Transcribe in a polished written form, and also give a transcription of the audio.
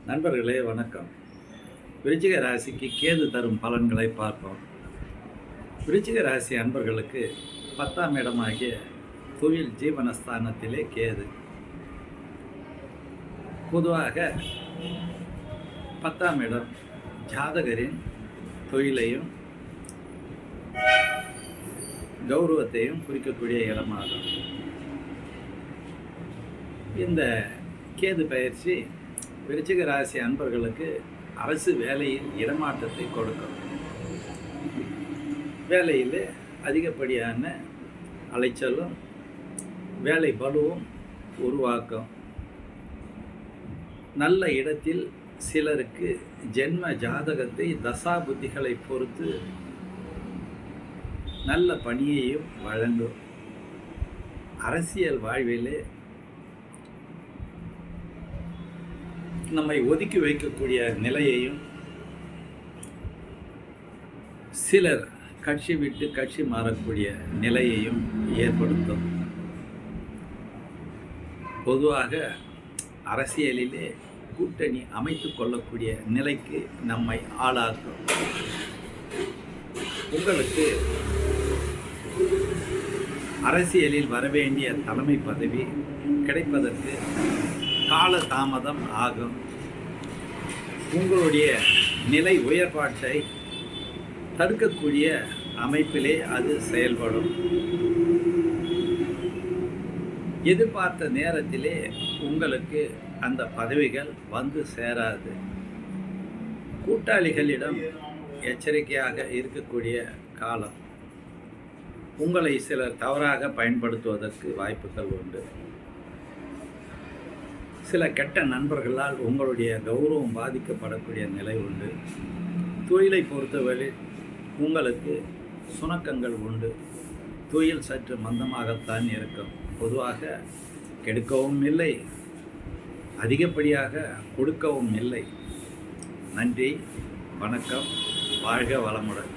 நண்பர்களே வணக்கம். விருச்சிக ராசிக்கு கேது தரும் பலன்களை பார்ப்போம். விருச்சிக ராசி அன்பர்களுக்கு 10ஆம் இடமாகிய தொழில் ஜீவனஸ்தானத்திலே கேது. பொதுவாக 10ஆம் இடம் ஜாதகரின் தொழிலையும் கௌரவத்தையும் குறிக்கக்கூடிய இடமாகும். இந்த கேது பயிற்சி விருச்சிக ராசி அன்பர்களுக்கு அரசு வேலையில் இடமாற்றத்தை கொடுக்கும். வேலையில் அதிகப்படியான அலைச்சலும் வேலை பலுவும் உருவாக்கும். நல்ல இடத்தில் சிலருக்கு ஜென்ம ஜாதகத்தை தசா புத்திகளை பொறுத்து நல்ல பணியையும் வழங்கும். அரசியல் வாழ்விலே நம்மை ஒதுக்கி வைக்கக்கூடிய நிலையையும் சிலர் கட்சி விட்டு கட்சி மாறக்கூடிய நிலையையும் ஏற்படுத்தும். பொதுவாக அரசியலிலே கூட்டணி அமைத்து கொள்ளக்கூடிய நிலைக்கு நம்மை ஆளாக்கும். உங்களுக்கு அரசியலில் வரவேண்டிய தலைமை பதவி கிடைப்பதற்கு கால தாமதம் ஆகும். உங்களுடைய நிலை உயர்பாட்டை தடுக்கக்கூடிய அமைப்பிலே அது செயல்படும். எதிர்பார்த்த நேரத்திலே உங்களுக்கு அந்த பதவிகள் வந்து சேராது. கூட்டாளிகளிடம் எச்சரிக்கையாக இருக்கக்கூடிய காலம். உங்களை சிலர் தவறாக பயன்படுத்துவதற்கு வாய்ப்புகள் உண்டு. சில கெட்ட நண்பர்களால் உங்களுடைய கௌரவம் பாதிக்கப்படக்கூடிய நிலை உண்டு. தொழிலை பொறுத்தவரை உங்களுக்கு சுணக்கங்கள் உண்டு. தொழில் சற்று மந்தமாகத்தான் இருக்கும். பொதுவாக கெடுக்கவும் இல்லை, அதிகப்படியாக கொடுக்கவும் இல்லை. நன்றி, வணக்கம், வாழ்க வளமுடன்.